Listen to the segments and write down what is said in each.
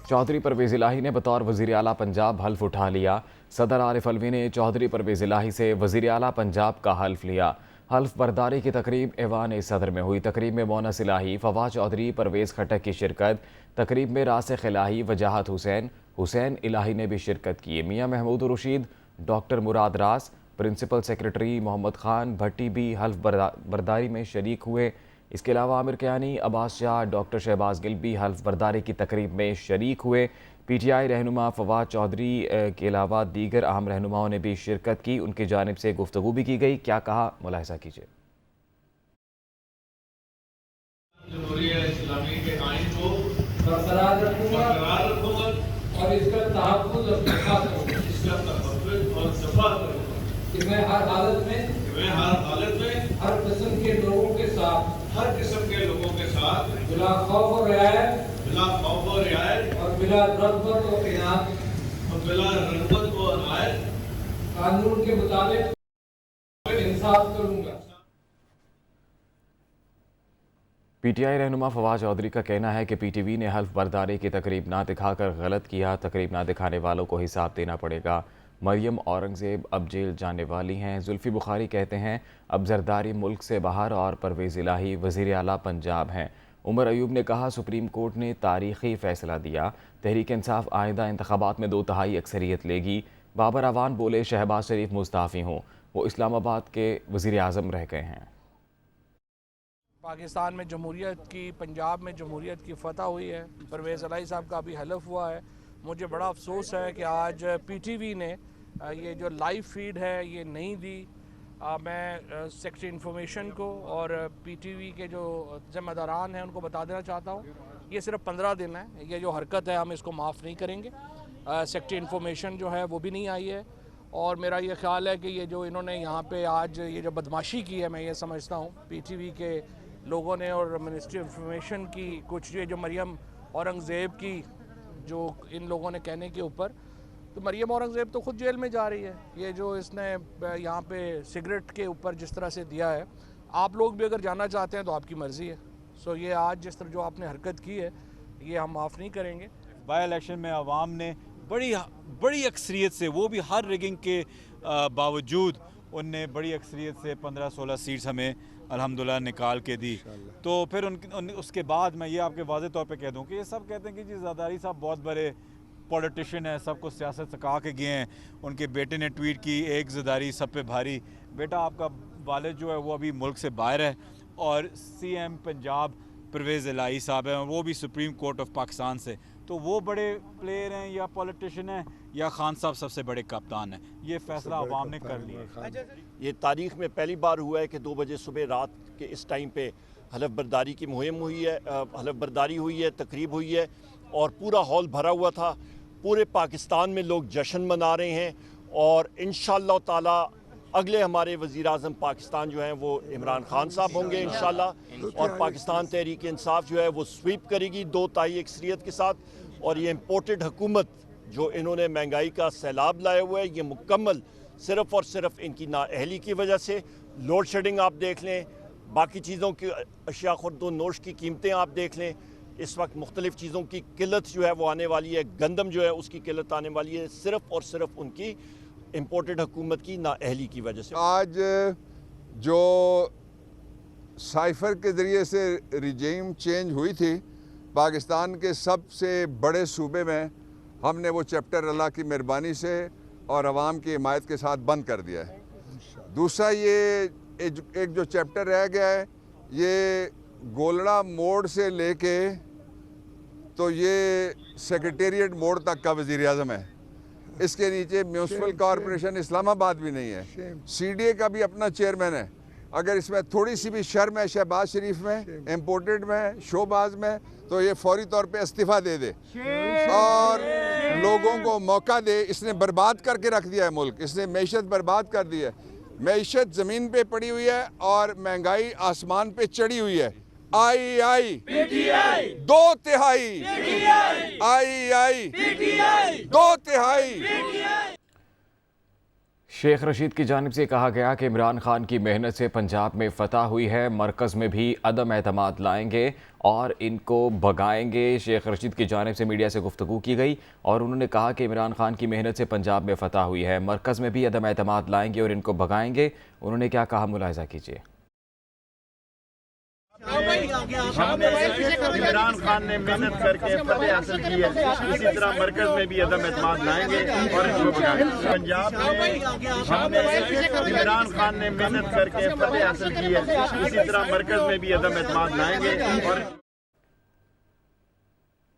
चौधरी परवेज़ इलाही ने बतौर वज़ीर आला पंजाब हल्फ उठा लिया। सदर आरिफ अलवी ने चौधरी परवेज़ इलाही से वज़ीर आला पंजाब का हल्फ लिया। हल्फ बर्दारी की तकरीब ऐवान सदर में हुई। तकरीब में मोनस इलाही, फवाद चौधरी, परवेज़ खटक की शिरकत। तकरीब में रासिख इलाही, वजाहत हुसैन इलाही ने भी शिरकत की। मियाँ महमूद रशीद, डॉक्टर मुराद रास, प्रिंसिपल सेक्रेटरी मोहम्मद खान भट्टी भी हल्फ बर्दारी में शरीक हुए। इसके अलावा आमिर कियानी, अब्बास शाह, डॉक्टर शहबाज गिल भी हल्फ बर्दारी की तकरीब में शरीक हुए। पीटीआई रहनुमा फवाद चौधरी के अलावा दीगर अहम रहनुमाओं ने भी शिरकत की। उनकी जानिब से गुफ्तगू भी की गई। क्या कहा, मुलाहिजा कीजिए। जमहूरियत इस्लामी के आइन को बरकरार रखूंगा और इसका तहफ़्फ़ुज़ और दफ़ा करूंगा कि मैं हर हालत में हर किस्म के लोगों के साथ बिला खौफ और रियायत और बिला रग़बत और इनायत कानून के मुताबिक इंसाफ करूंगा। पीटीआई रहनुमा फवाद चौधरी का कहना है कि पीटीवी ने हल्फ बर्दारी की तकरीब ना दिखाकर गलत किया। तकरीब ना दिखाने वालों को हिसाब देना पड़ेगा। मरियम औरंगज़ेब अब जेल जाने वाली हैं। जुल्फ़ी बुखारी कहते हैं अब जरदारी मुल्क से बाहर और परवेज़ इलाही वज़ीर आला पंजाब हैं। उमर अयूब ने कहा सुप्रीम कोर्ट ने तारीख़ी फ़ैसला दिया। तहरीक इंसाफ आइंदा इंतख़ाबात में 2/3 अक्सरियत लेगी। बाबर अवान बोले शहबाज शरीफ मुस्ताफ़ी हों, वो इस्लामाबाद के वज़ीर आज़म रह गए हैं। पाकिस्तान में जमहूरियत की, पंजाब में जमहूरियत की फ़तह हुई है। परवेज़ इलाही साहब का अभी हलफ हुआ है। मुझे बड़ा अफसोस है कि आज पीटीवी ने ये जो लाइव फीड है ये नहीं दी। मैं सेक्रेटरी इंफॉर्मेशन को और पीटीवी के जो ज़िम्मेदारान हैं उनको बता देना चाहता हूँ ये सिर्फ 15 दिन है। ये जो हरकत है हम इसको माफ़ नहीं करेंगे। सेक्रेटरी इंफॉर्मेशन जो है वो भी नहीं आई है और मेरा ये ख्याल है कि ये जो इन्होंने यहाँ पे आज ये जो बदमाशी की है, मैं ये समझता हूँ पीटीवी के लोगों ने और मिनिस्ट्री ऑफ इंफॉर्मेशन की कुछ ये जो मरियम औरंगज़ेब की जो इन लोगों ने कहने के ऊपर, तो मरियम औरंगज़ेब तो ख़ुद जेल में जा रही है। ये जो इसने यहाँ पे सिगरेट के ऊपर जिस तरह से दिया है, आप लोग भी अगर जाना चाहते हैं तो आपकी मर्ज़ी है। सो ये आज जिस तरह जो आपने हरकत की है ये हम माफ़ नहीं करेंगे। बाई इलेक्शन में आवाम ने बड़ी अक्सरियत से, वो भी हर रिगिंग के बावजूद उनने बड़ी अक्सरियत से 15-16 सीट्स हमें अल्हम्दुलिल्लाह निकाल के दी। तो फिर उसके बाद मैं ये आपके वाज़ेह तौर पे कह दूं कि ये सब कहते हैं कि जी ज़रदारी साहब बहुत बड़े पॉलिटिशियन है, सबको सियासत सिखा के गए हैं। उनके बेटे ने ट्वीट की एक ज़रदारी सब पे भारी। बेटा आपका वालिद जो है वो अभी मुल्क से बाहर है और सीएम पंजाब परवेज़ इलाही साहब हैं, वो भी सुप्रीम कोर्ट ऑफ पाकिस्तान से। तो वो बड़े प्लेयर हैं या पॉलिटिशियन हैं या खान साहब सबसे बड़े कप्तान हैं, ये फैसला अवाम ने कर लिया। ये तारीख़ में पहली बार हुआ है कि 2 बजे सुबह रात के इस टाइम पे हलफ बर्दारी की मुहिम हुई है, हलफ बर्दारी हुई है, तकरीब हुई है और पूरा हॉल भरा हुआ था। पूरे पाकिस्तान में लोग जश्न मना रहे हैं और इंशाअल्लाह ताला अगले हमारे वज़ीर आज़म पाकिस्तान जो हैं वो इमरान खान साहब होंगे इंशाअल्लाह, और पाकिस्तान तहरीक इंसाफ जो है वो स्वीप करेगी 2/3 अक्सरियत के साथ। और ये इम्पोर्टेड हुकूमत जो इन्होंने महंगाई का सैलाब लाया हुआ है, ये मुकम्मल सिर्फ़ और सिर्फ इनकी नाअहली की वजह से। लोड शेडिंग आप देख लें, बाकी चीज़ों की अशिया खुर्द नोश की कीमतें आप देख लें, इस वक्त मुख्तलिफ़ चीज़ों की किल्लत जो है वो आने वाली है, गंदम जो है उसकी किल्लत आने वाली है, सिर्फ़ और सिर्फ उनकी इम्पोर्टेड हुकूमत की नाअहली की वजह से। आज जो साइफर के ज़रिए से रिजीम चेंज हुई थी पाकिस्तान के सबसे बड़े सूबे में, हमने वो चैप्टर अल्लाह की मेहरबानी से और अवाम की हिमायत के साथ बंद कर दिया है। दूसरा ये एक जो चैप्टर रह गया है, ये गोलड़ा मोड़ से लेके तो ये सेक्रेटेरिएट मोड़ तक का वज़ीर आज़म है। इसके नीचे म्यूनसिपल कॉरपोरेशन इस्लामाबाद भी नहीं है, सीडीए का भी अपना चेयरमैन है। अगर इसमें थोड़ी सी भी शर्म है शहबाज शरीफ में, इम्पोर्टेड में, शोबाज में, तो ये फौरी तौर पे इस्तीफ़ा दे दे और लोगों को मौका दे। इसने बर्बाद करके रख दिया है मुल्क, इसने मईशत बर्बाद कर दी है। मईशत ज़मीन पे पड़ी हुई है और महंगाई आसमान पे चढ़ी हुई है। आई 2/3, आई 2/3। शेख रशीद की जानिब से कहा गया कि इमरान खान की मेहनत से पंजाब में फतह हुई है, मरकज़ में भी अदम एतमाद लाएंगे और इनको भगाएंगे। शेख रशीद की जानिब से मीडिया से गुफ्तगू की गई और उन्होंने कहा कि इमरान खान की मेहनत से पंजाब में फतह हुई है, मरकज़ में भी अदम एतमाद लाएंगे और इनको भगाएंगे। उन्होंने क्या कहा, मुलाहिज़ा कीजिए। इमरान खान ने मेहनत करके फतेह हासिल की है, इसी तरह मरकज में भी अदम एतमाद लाएंगे और इनको भगाएंगे। पंजाब में हमने इमरान खान ने मेहनत करके फतेह हासिल की है, इसी तरह मरकज में भी अदम एतमाद लाएंगे और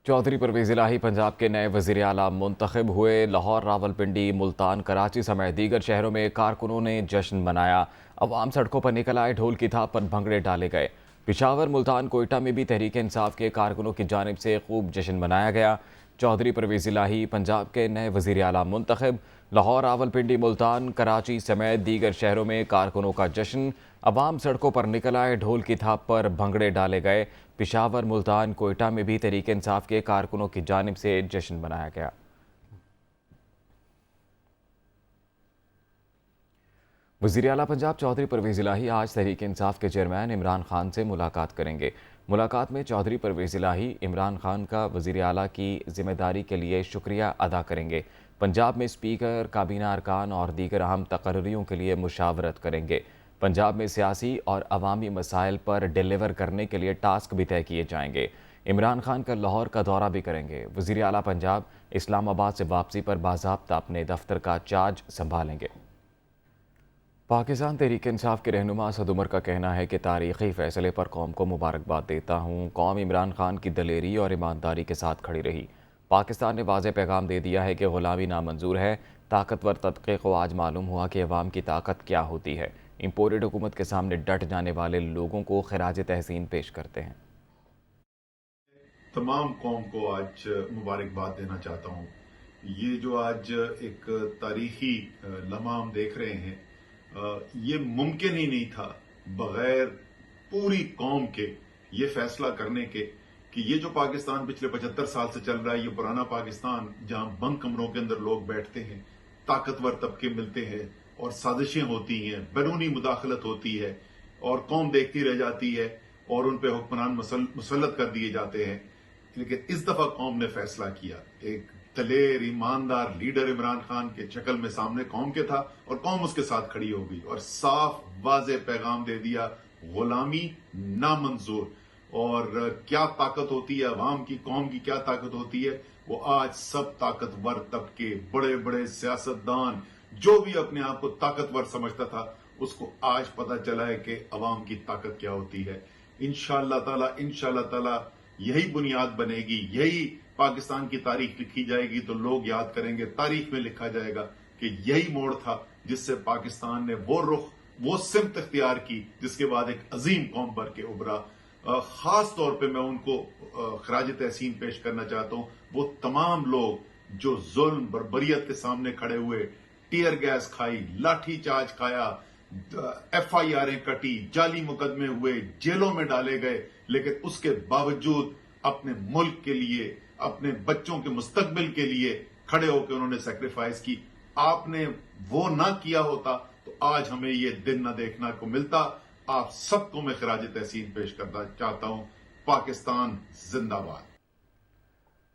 चौधरी परवेज़ इलाही पंजाब के नए वज़ीर आला मुंतखब हुए। लाहौर, रावलपिंडी, मुल्तान, कराची समेत दीगर शहरों में कारकुनों ने जश्न मनाया। अवाम सड़कों पर निकल आए, ढोल की थाप पर भंगड़े डाले गए। पिशावर, मुल्तान, कोयटा में भी तहरीक इंसाफ के कारकुनों की जानिब से खूब जश्न मनाया गया। चौधरी परवेज़ इलाही पंजाब के नए वज़ीर आला मुंतखब। लाहौर, रावलपिंडी, मुल्तान, कराची समेत दीगर शहरों में कारकुनों का जश्न। अवाम सड़कों पर निकल आए, ढोल की थाप पर भंगड़े डाले गए। पिशावर, मुल्तान, कोयटा में भी तहरीक इंसाफ के कारकुनों की जानिब से जश्न मनाया गया। वज़ीर आला पंजाब चौधरी परवेज़ इलाही आज तहरीक इंसाफ के चेयरमैन इमरान खान से मुलाकात करेंगे। मुलाकात में चौधरी परवेज़ इलाही इमरान खान का वज़ीर आला की जिम्मेदारी के लिए शुक्रिया अदा करेंगे। पंजाब में स्पीकर, काबीना अरकान और दीगर अहम तकर्रियों के लिए मुशावरत करेंगे। पंजाब में सियासी और अवामी मसाइल पर डिलीवर करने के लिए टास्क भी तय किए जाएंगे। इमरान खान का लाहौर का दौरा भी करेंगे। वज़ीर आला पंजाब इस्लामाबाद से वापसी पर बाज़ाब्ता अपने दफ्तर का चार्ज संभालेंगे। पाकिस्तान तहरीक इंसाफ के रहनुमा असद उमर का कहना है कि तारीख़ी फ़ैसले पर कौम को मुबारकबाद देता हूँ। कौम इमरान खान की दलेरी और ईमानदारी के साथ खड़ी रही। पाकिस्तान ने वाज़ेह पैगाम दे दिया है कि ग़ुलामी नामंजूर है। ताकतवर तबके को आज मालूम हुआ कि अवाम की ताकत क्या होती है। इम्पोर्टेड हुकूमत के सामने डट जाने वाले लोगों को खिराज तहसीन पेश करते हैं। तमाम कौम को आज मुबारकबाद देना चाहता हूँ। ये जो आज एक तारीखी लम्हा हम देख रहे हैं, ये मुमकिन ही नहीं था बगैर पूरी कौम के ये फैसला करने के कि ये जो पाकिस्तान पिछले 75 साल से चल रहा है, ये पुराना पाकिस्तान जहां बंद कमरों के अंदर लोग बैठते हैं, ताकतवर तबके मिलते हैं और साजिशें होती हैं, बैरूनी मुदाखलत होती है और कौम देखती रह जाती है और उन पर हुक्मरान मुसल्लत कर दिए जाते हैं। लेकिन इस दफा कौम ने फैसला किया, एक दलेर ईमानदार लीडर इमरान खान के शक्ल में सामने कौम के था और कौम उसके साथ खड़ी हो गई और साफ वाज़ेह पैगाम दे दिया, गुलामी नामंजूर। और क्या ताकत होती है अवाम की, कौम की क्या ताकत होती है, वो आज सब ताकतवर तबके, बड़े बड़े सियासतदान, जो भी अपने आप को ताकतवर समझता था, उसको आज पता चला है कि अवाम की ताकत क्या होती है। इंशाअल्लाह ताला यही बुनियाद बनेगी, यही पाकिस्तान की तारीख लिखी जाएगी तो लोग याद करेंगे, तारीख में लिखा जाएगा कि यही मोड़ था जिससे पाकिस्तान ने वो रुख, वो सिमत इख्तियार की जिसके बाद एक अजीम कौम बन के उभरा। खास तौर पे मैं उनको खराज तहसीन पेश करना चाहता हूं, वो तमाम लोग जो जुल्म बर्बरियत के सामने खड़े हुए, टीयर गैस खाई, लाठी चार्ज खाया, FIR'ें कटी, जाली मुकदमे हुए, जेलों में डाले गए, लेकिन उसके बावजूद अपने मुल्क के लिए, अपने बच्चों के मुस्तकबिल के लिए खड़े होकर उन्होंने सेक्रीफाइस की। आपने वो ना किया होता तो आज हमें ये दिन न देखना को मिलता। आप सबको मैं खिराज तहसीन पेश करना चाहता हूं। पाकिस्तान जिंदाबाद।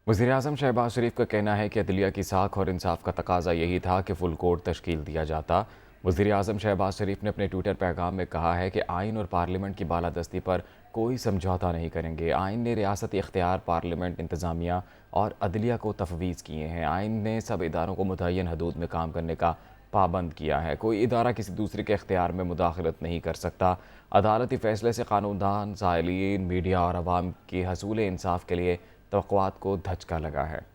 वज़ीर आज़म शहबाज शरीफ का कहना है कि अदलिया की साख और इंसाफ का तकाजा यही था कि फुल कोर्ट तश्कील दिया जाता। वज़ीर आज़म शहबाज शरीफ ने अपने ट्विटर पैगाम में कहा है कि आइन और पार्लियामेंट की बालादस्ती पर कोई समझौता नहीं करेंगे। आइन ने रियासती इख्तियार पार्लियामेंट, इंतज़ामिया और अदलिया को तफवीज़ किए हैं। आइन ने सब इदारों को मुतय्यन हदूद में काम करने का पाबंद किया है। कोई इदारा किसी दूसरे के इख्तियार में मुदाखलत नहीं कर सकता। अदालती फ़ैसले से कानूनदान, साइलीन, मीडिया और अवाम की हसूल इंसाफ के लिए तवक्कुआत को धचका लगा है।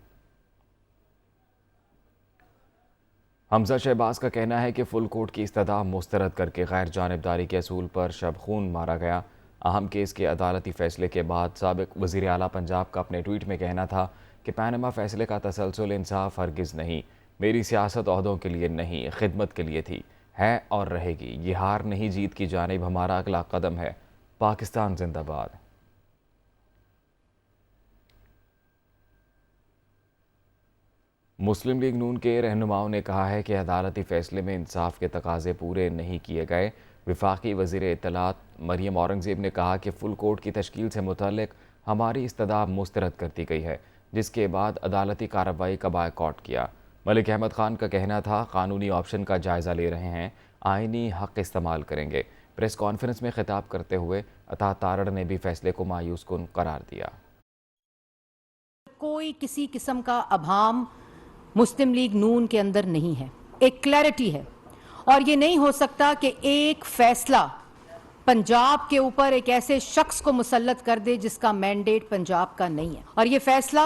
हमजा शहबाज का कहना है कि फुल कोर्ट की इस्तदा मुस्तरद करके गैर जानिबदारी के असूल पर शब खून मारा गया। अहम केस के अदालती फ़ैसले के बाद साबिक़ वज़ीर आला पंजाब का अपने ट्वीट में कहना था कि पैनमा फ़ैसले का तसलसल इंसाफ हरगिज़ नहीं, मेरी सियासत ओहदों के लिए नहीं, खिदमत के लिए थी, है और रहेगी। ये हार नहीं, जीत की जानिब हमारा अगला कदम है। पाकिस्तान जिंदाबाद। مسلم لیگ نون کے رہنماؤں نے کہا ہے کہ عدالتی فیصلے میں انصاف کے تقاضے پورے نہیں کیے گئے۔ وفاقی وزیر اطلاعات مریم اورنگزیب نے کہا کہ فل کورٹ کی تشکیل سے متعلق ہماری استدعا مسترد کر دی گئی ہے، جس کے بعد عدالتی کارروائی کا بائیکاٹ کیا۔ ملک احمد خان کا کہنا تھا قانونی آپشن کا جائزہ لے رہے ہیں، آئینی حق استعمال کریں گے۔ پریس کانفرنس میں خطاب کرتے ہوئے عطا تارڑ نے بھی فیصلے کو مایوس کن قرار دیا۔ کوئی کسی قسم کا ابہام مسلم لیگ نون کے اندر نہیں ہے، ایک کلیئرٹی ہے، اور یہ نہیں ہو سکتا کہ ایک فیصلہ پنجاب کے اوپر ایک ایسے شخص کو مسلط کر دے جس کا مینڈیٹ پنجاب کا نہیں ہے، اور یہ فیصلہ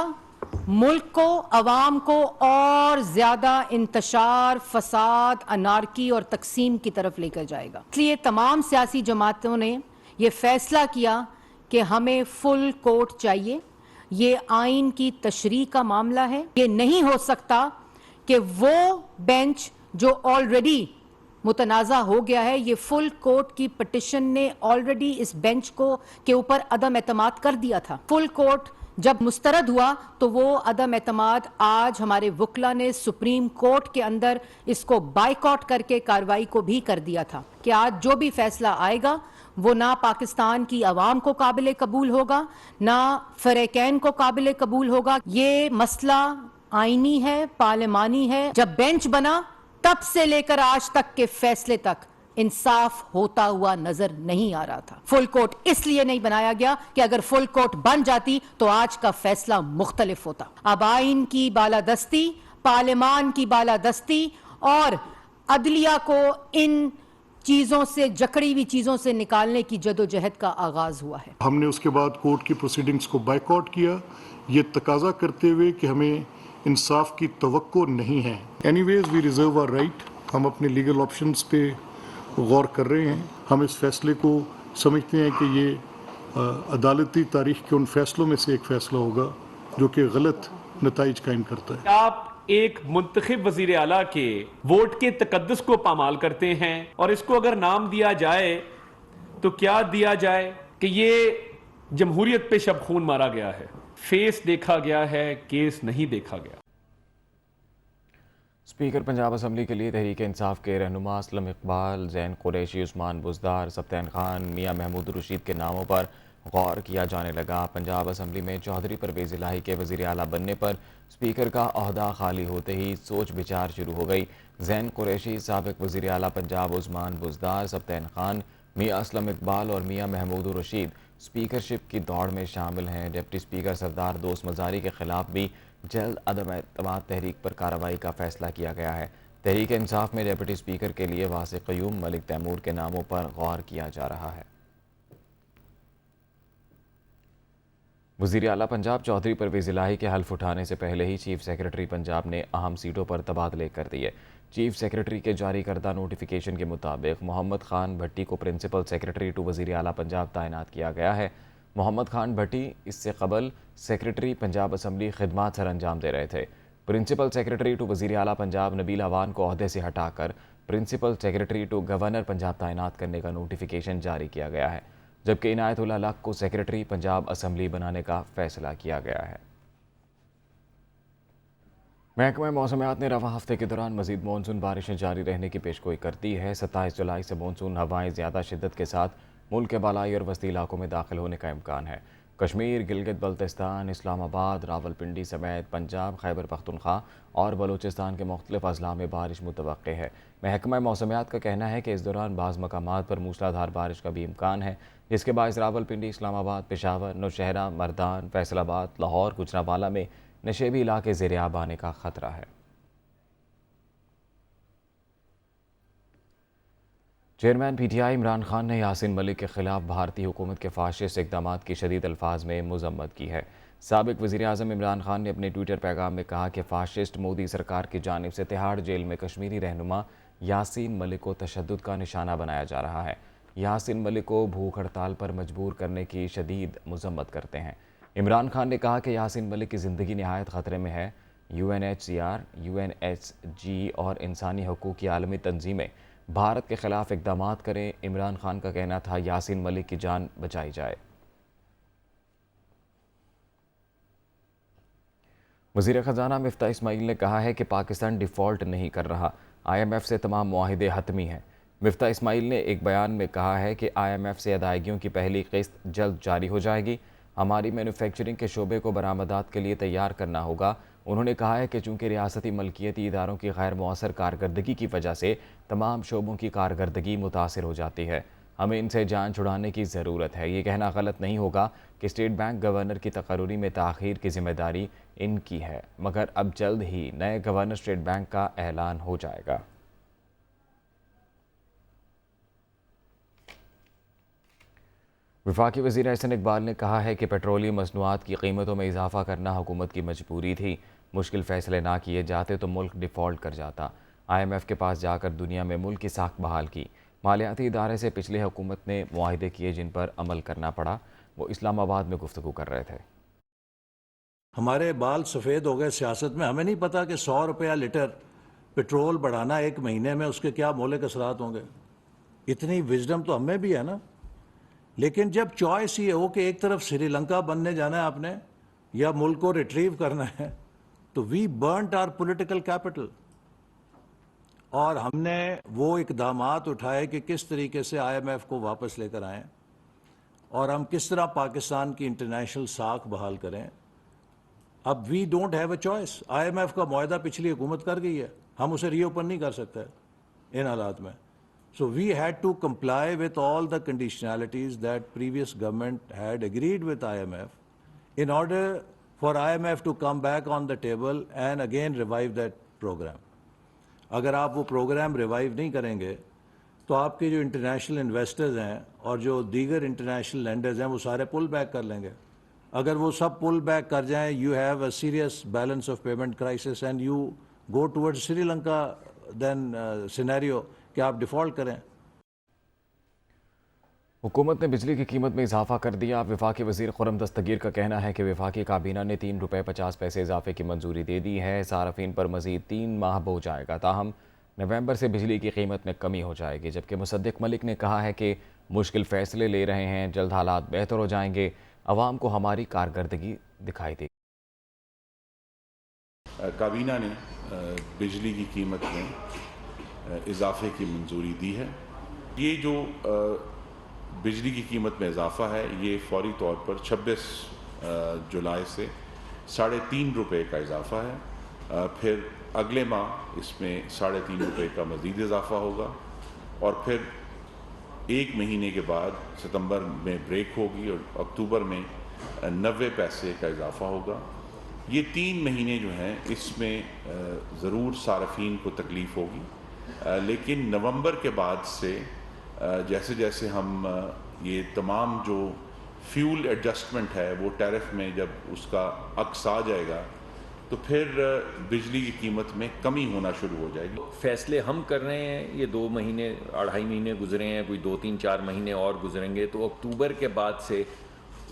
ملک کو، عوام کو اور زیادہ انتشار، فساد، انارکی اور تقسیم کی طرف لے کر جائے گا۔ اس لیے تمام سیاسی جماعتوں نے یہ فیصلہ کیا کہ ہمیں فل کورٹ چاہیے۔ یہ آئین کی تشریح کا معاملہ ہے۔ یہ نہیں ہو سکتا کہ وہ بینچ جو آلریڈی متنازع ہو گیا ہے، یہ فل کورٹ کی پٹیشن نے آلریڈی اس بینچ کو کے اوپر عدم اعتماد کر دیا تھا۔ فل کورٹ جب مسترد ہوا تو وہ عدم اعتماد آج ہمارے وکلا نے سپریم کورٹ کے اندر اس کو بائیکاٹ کر کے کارروائی کو بھی کر دیا تھا کہ آج جو بھی فیصلہ آئے گا وہ نہ پاکستان کی عوام کو قابل قبول ہوگا، نہ فریقین کو قابل قبول ہوگا۔ یہ مسئلہ آئینی ہے، پارلیمانی ہے۔ جب بینچ بنا تب سے لے کر آج تک کے فیصلے تک انصاف ہوتا ہوا نظر نہیں آ رہا تھا۔ فل کورٹ اس لیے نہیں بنایا گیا کہ اگر فل کورٹ بن جاتی تو آج کا فیصلہ مختلف ہوتا۔ اب آئین کی بالادستی، پارلیمان کی بالادستی اور عدلیہ کو ان چیزوں سے، جکڑی ہوئی چیزوں سے نکالنے کی جدوجہد کا آغاز ہوا ہے۔ ہم نے اس کے بعد کورٹ کی پروسیڈنگز کو بائیکاٹ کیا، یہ تقاضا کرتے ہوئے کہ ہمیں انصاف کی توقع نہیں ہے۔ اینی ویز وی ریزرو آور رائٹ، ہم اپنے لیگل آپشنز پہ غور کر رہے ہیں۔ ہم اس فیصلے کو سمجھتے ہیں کہ یہ عدالتی تاریخ کے ان فیصلوں میں سے ایک فیصلہ ہوگا جو کہ غلط نتائج قائم کرتا ہے۔ آپ ایک منتخب وزیر اعلیٰ کے ووٹ کے تقدس کو پامال کرتے ہیں، اور اس کو اگر نام دیا جائے تو کیا دیا جائے کہ یہ جمہوریت پہ شب خون مارا گیا ہے، فیس دیکھا گیا ہے، کیس نہیں دیکھا گیا۔ اسپیکر پنجاب اسمبلی کے لیے تحریک انصاف کے رہنما اسلم اقبال، زین قریشی، عثمان بزدار، سبطین خان، میاں محمود رشید کے ناموں پر غور کیا جانے لگا۔ پنجاب اسمبلی میں چودھری پرویز الہی کے وزیر اعلیٰ بننے پر اسپیکر کا عہدہ خالی ہوتے ہی سوچ بچار شروع ہو گئی۔ زین قریشی، سابق وزیر اعلیٰ پنجاب عثمان بزدار، سبطین خان، میاں اسلم اقبال اور میاں محمود رشید اسپیکرشپ کی دوڑ میں شامل ہیں۔ ڈپٹی اسپیکر سردار دوست مزاری کے خلاف بھی جلد عدم اعتماد تحریک پر کارروائی کا فیصلہ کیا گیا ہے۔ تحریک انصاف میں ڈپٹی اسپیکر کے لیے واسع قیوم، ملک تیمور کے ناموں پر غور کیا جا رہا ہے۔ وزیر اعلیٰ پنجاب چودھری پرویز الہی کے حلف اٹھانے سے پہلے ہی چیف سیکرٹری پنجاب نے اہم سیٹوں پر تبادلے کر دیے۔ چیف سیکرٹری کے جاری کردہ نوٹیفیکیشن کے مطابق محمد خان بھٹی کو پرنسپل سیکرٹری ٹو وزیر اعلیٰ پنجاب تعینات کیا گیا ہے۔ محمد خان بھٹی اس سے قبل سیکرٹری پنجاب اسمبلی خدمات سر انجام دے رہے تھے۔ پرنسپل سیکرٹری ٹو وزیر اعلیٰ پنجاب نبیل اوان کو عہدے سے ہٹا کر principal secretary to governor Punjab تعینات کرنے کا نوٹیفیکیشن جاری کیا گیا ہے، جبکہ عنایت اللہ لق کو سیکرٹری پنجاب اسمبلی بنانے کا فیصلہ کیا گیا ہے۔ محکمہ موسمیات نے رواں ہفتے کے دوران مزید مانسون بارشیں جاری رہنے کی پیشگوئی کر دی ہے۔ 27 جولائی سے مانسون ہوائیں زیادہ شدت کے ساتھ ملک کے بالائی اور وسطی علاقوں میں داخل ہونے کا امکان ہے۔ کشمیر، گلگت بلتستان، اسلام آباد، راولپنڈی سمیت پنجاب، خیبر پختونخوا اور بلوچستان کے مختلف اضلاع میں بارش متوقع ہے۔ محکمہ موسمیات کا کہنا ہے کہ اس دوران بعض مقامات پر موسلادھار بارش کا بھی امکان ہے، جس کے باعث راولپنڈی، اسلام آباد، پشاور، نوشہرہ، مردان، فیصل آباد، لاہور، گجرانوالہ میں نشیبی علاقے زیر آب آنے کا خطرہ ہے۔ Chairman P T I Imran Khan نے یاسین ملک کے خلاف بھارتی حکومت کے فاشسٹ اقدامات کی شدید الفاظ میں مذمت کی ہے۔ سابق وزیر اعظم عمران خان نے اپنے ٹویٹر پیغام میں کہا کہ فاشسٹ مودی سرکار کی جانب سے تہاڑ جیل میں کشمیری رہنما یاسین ملک کو تشدد کا نشانہ بنایا جا رہا ہے۔ یاسین ملک کو بھوک ہڑتال پر مجبور کرنے کی شدید مذمت کرتے ہیں۔ عمران خان نے کہا کہ یاسین ملک کی زندگی نہایت خطرے میں ہے۔ UNHCR، UNSG اور انسانی حقوق کی عالمی تنظیمیں بھارت کے خلاف اقدامات کریں۔ عمران خان کا کہنا تھا یاسین ملک کی جان بچائی جائے۔ वज़ीर ख़जाना मिफ्ता इस्माइल ने कहा है कि पाकिस्तान डिफ़ॉल्ट नहीं कर रहा, IMF से तमाम मुआहिदे हतमी हैं। मिफ्ता इस्माइल ने एक बयान में कहा है कि IMF से अदायगियों की पहली किस्त जल्द जारी हो जाएगी। हमारी मैन्युफैक्चरिंग के शोबे को बरामदात के लिए तैयार करना होगा। उन्होंने कहा है कि चूँकि रियासती मलकियती इदारों की गैर मौसर कारकर्दगी की वजह से तमाम शोबों की कारकर्दगी मुतासिर हो जाती है, हमें इनसे जान छुड़ाने की ज़रूरत है। ये कहना गलत नहीं होगा कि स्टेट बैंक गवर्नर की तकर्री में ताख़ीर की ज़िम्मेदारी इनकी है, मगर अब जल्द ही नए गवर्नर स्टेट बैंक का ऐलान हो जाएगा। वफाकी वज़ीर एहसन इकबाल ने कहा है कि पेट्रोलियम मसनूआत की कीमतों में इजाफा करना हुकूमत की मजबूरी थी। मुश्किल फ़ैसले ना किए जाते तो मुल्क डिफ़ॉल्ट कर जाता। IMF के पास जाकर दुनिया में मुल्क की साख बहाल की। मालियाती इदारे से पिछले हुकूमत ने मुआहिदे किए जिन पर अमल करना पड़ा। वो इस्लामाबाद में गुफ्तगू कर रहे थे। हमारे बाल सफ़ेद हो गए सियासत में। हमें नहीं पता कि 100 रुपया लीटर पेट्रोल बढ़ाना एक महीने में उसके क्या मौलिक असरात होंगे। इतनी विजडम तो हमें भी है ना। लेकिन जब चॉइस ये हो कि एक तरफ श्रीलंका बनने जाना है आपने या मुल्क को रिट्रीव करना है, तो we burnt our political capital. और हमने वो इकदामात उठाए कि किस तरीके से IMF को वापस लेकर आएँ और हम किस तरह पाकिस्तान की इंटरनेशनल साख बहाल करें। अब we don't have a choice. IMF का मुआहदा पिछली हुकूमत कर गई है, हम उसे रीओपन नहीं कर सकते इन हालात में। So we had to comply with all the conditionalities that previous government had agreed with IMF in order for IMF to come back on the table and again revive that program. अगर आप वो programme revive नहीं करेंगे तो आपके जो international investors हैं और जो दीगर इंटरनेशनल लेंडर्स हैं वो सारे पुल बैक कर लेंगे। अगर वो सब पुल बैक कर जाएं, you have a serious balance of payment crisis and you go towards Sri Lanka then scenario कि आप डिफ़ॉल्ट करें। हुकूमत ने बिजली की कीमत में इजाफा कर दिया। वफाकी वज़ीर खुर्रम दस्तगीर का कहना है कि वफाकी काबीना ने 3 रुपये 50 पैसे इजाफे की मंजूरी दे दी है। सारफीन पर मज़ीद 3 माह बोझ आएगा। ताहम नवंबर से बिजली की कीमत में कमी हो जाएगी। जबकि मुसद्दिक मलिक ने कहा है कि मुश्किल फ़ैसले ले रहे हैं, जल्द हालात बेहतर हो जाएंगे, अवाम को हमारी कारकर्दगी दिखाई देगी। काबीना ने बिजली की कीमत में इजाफे की मंजूरी दी है। ये जो बिजली की कीमत में इजाफा है ये फौरी तौर पर 26 जुलाई से 3.5 रुपये का इजाफा है। फिर अगले माह इसमें 3.5 रुपये का मज़ीद इजाफा होगा और फिर 1 महीने के बाद सितंबर में ब्रेक होगी और अक्टूबर में 90 पैसे का इजाफा होगा। ये 3 महीने जो हैं इसमें ज़रूर सारफीन को तकलीफ़ होगी, लेकिन नवंबर के बाद से जैसे जैसे हम ये तमाम जो फ्यूल एडजस्टमेंट है वो टैरिफ में जब उसका अक्स आ जाएगा तो फिर बिजली की कीमत में कमी होना शुरू हो जाएगी। फैसले हम कर रहे हैं, ये 2 महीने 2.5 महीने गुजरे हैं, कोई 2-3-4 महीने और गुजरेंगे तो अक्टूबर के बाद से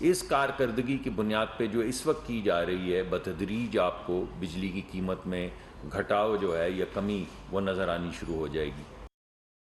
इस कारकर्दगी की बुनियाद पे जो इस वक्त की जा रही है बतदरीज आपको बिजली की कीमत में घटाव जो है या कमी वो नज़र आनी शुरू हो जाएगी।